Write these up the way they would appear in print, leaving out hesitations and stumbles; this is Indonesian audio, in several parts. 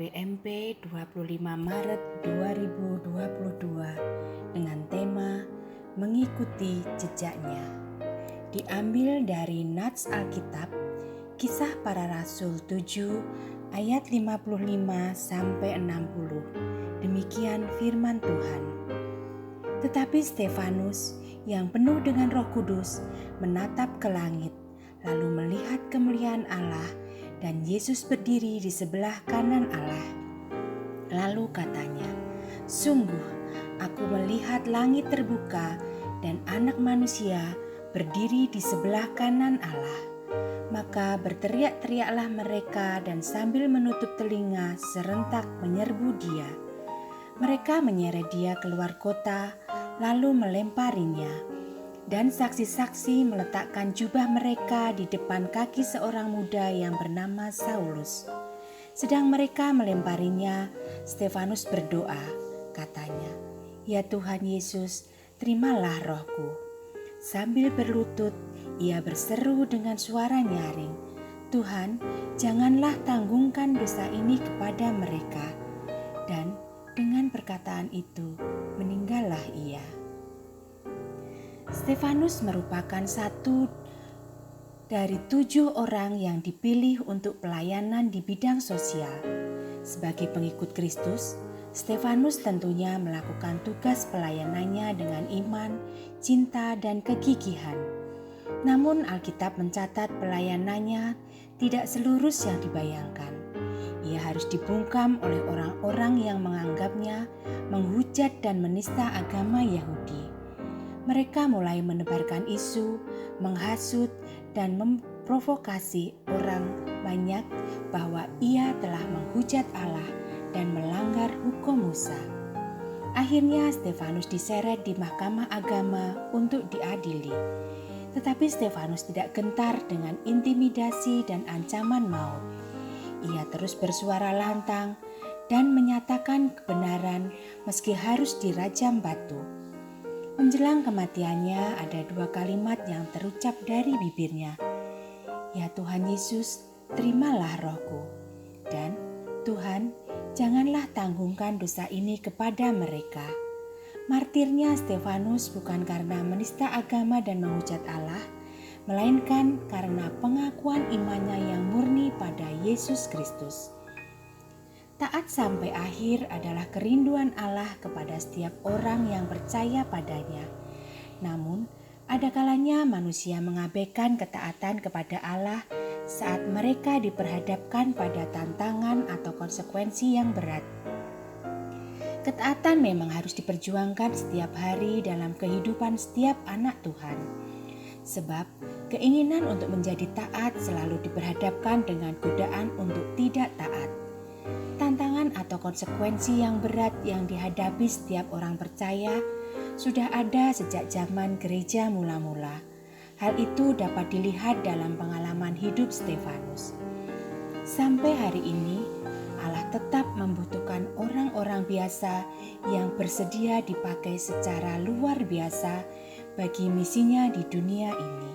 KWMP 25 Maret 2022 dengan tema Mengikuti Jejaknya. Diambil dari Nats Alkitab, Kisah Para Rasul 7 ayat 55 sampai 60. Demikian firman Tuhan. Tetapi Stefanus yang penuh dengan Roh Kudus menatap ke langit, lalu melihat kemuliaan Allah dan Yesus berdiri di sebelah kanan Allah. Lalu katanya, "Sungguh, aku melihat langit terbuka dan Anak Manusia berdiri di sebelah kanan Allah." Maka berteriak-teriaklah mereka dan sambil menutup telinga serentak menyerbu dia. Mereka menyeret dia keluar kota, lalu melemparinya. Dan saksi-saksi meletakkan jubah mereka di depan kaki seorang muda yang bernama Saulus. Sedang mereka melemparinya, Stefanus berdoa, katanya, "Ya Tuhan Yesus, terimalah rohku." Sambil berlutut, ia berseru dengan suara nyaring, "Tuhan, janganlah tanggungkan dosa ini kepada mereka." Dan dengan perkataan itu, meninggallah ia. Stefanus merupakan satu dari 7 orang yang dipilih untuk pelayanan di bidang sosial. Sebagai pengikut Kristus, Stefanus tentunya melakukan tugas pelayanannya dengan iman, cinta, dan kegigihan. Namun Alkitab mencatat pelayanannya tidak selurus yang dibayangkan. Ia harus dibungkam oleh orang-orang yang menganggapnya menghujat dan menista agama Yahudi. Mereka mulai menebarkan isu, menghasut, dan memprovokasi orang banyak bahwa ia telah menghujat Allah dan melanggar hukum Musa. Akhirnya Stefanus diseret di Mahkamah Agama untuk diadili. Tetapi Stefanus tidak gentar dengan intimidasi dan ancaman maut. Ia terus bersuara lantang dan menyatakan kebenaran meski harus dirajam batu. Menjelang kematiannya ada 2 kalimat yang terucap dari bibirnya. "Ya Tuhan Yesus, terimalah rohku." Dan "Tuhan, janganlah tanggungkan dosa ini kepada mereka." Martirnya Stefanus bukan karena menista agama dan menghujat Allah, melainkan karena pengakuan imannya yang murni pada Yesus Kristus. Taat sampai akhir adalah kerinduan Allah kepada setiap orang yang percaya padanya. Namun, ada kalanya manusia mengabaikan ketaatan kepada Allah saat mereka diperhadapkan pada tantangan atau konsekuensi yang berat. Ketaatan memang harus diperjuangkan setiap hari dalam kehidupan setiap anak Tuhan. Sebab, keinginan untuk menjadi taat selalu diperhadapkan dengan godaan untuk tidak taat. Tantangan atau konsekuensi yang berat yang dihadapi setiap orang percaya sudah ada sejak zaman gereja mula-mula. Hal itu dapat dilihat dalam pengalaman hidup Stefanus. Sampai hari ini, Allah tetap membutuhkan orang-orang biasa yang bersedia dipakai secara luar biasa bagi misinya di dunia ini.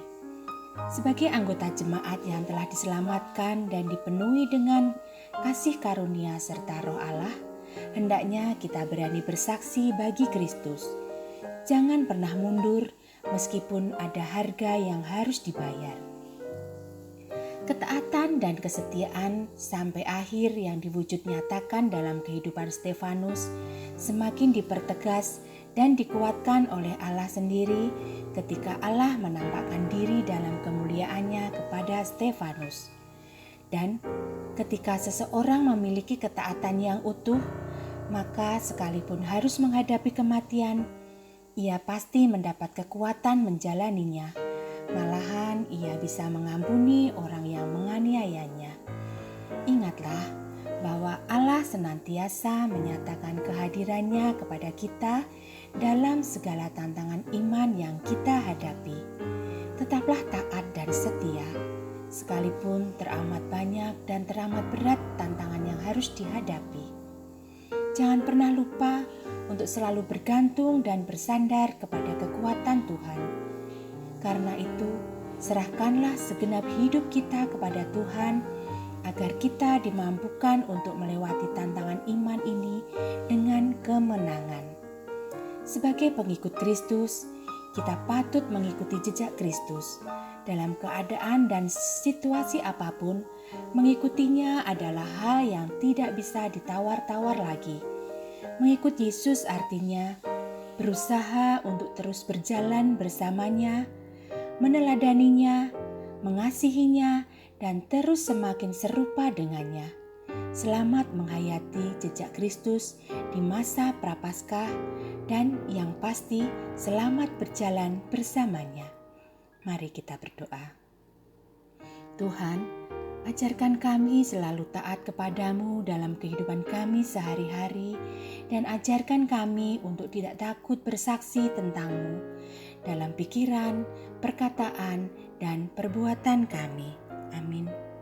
Sebagai anggota jemaat yang telah diselamatkan dan dipenuhi dengan kasih karunia serta roh Allah, hendaknya kita berani bersaksi bagi Kristus. Jangan pernah mundur meskipun ada harga yang harus dibayar. Ketaatan dan kesetiaan sampai akhir yang diwujud nyatakan dalam kehidupan Stefanus semakin dipertegas dan dikuatkan oleh Allah sendiri ketika Allah menampakkan diri dalam kemuliaannya kepada Stefanus. Dan ketika seseorang memiliki ketaatan yang utuh, maka sekalipun harus menghadapi kematian, ia pasti mendapat kekuatan menjalaninya. Malahan ia bisa mengampuni orang yang menganiayanya. Ingatlah bahwa Allah senantiasa menyatakan kehadirannya kepada kita dalam segala tantangan iman yang kita hadapi. Tetaplah taat dan setia, sekalipun teramat banyak dan teramat berat tantangan yang harus dihadapi. Jangan pernah lupa untuk selalu bergantung dan bersandar kepada kekuatan Tuhan. Karena itu, serahkanlah segenap hidup kita kepada Tuhan agar kita dimampukan untuk melewati tantangan iman ini dengan kemenangan. Sebagai pengikut Kristus, kita patut mengikuti jejak Kristus. Dalam keadaan dan situasi apapun, mengikutinya adalah hal yang tidak bisa ditawar-tawar lagi. Mengikut Yesus artinya berusaha untuk terus berjalan bersamanya, meneladaninya, mengasihinya, dan terus semakin serupa dengannya. Selamat menghayati jejak Kristus di masa Prapaskah dan yang pasti selamat berjalan bersamanya. Mari kita berdoa. Tuhan, ajarkan kami selalu taat kepadamu dalam kehidupan kami sehari-hari dan ajarkan kami untuk tidak takut bersaksi tentang-Mu dalam pikiran, perkataan, dan perbuatan kami. Amin.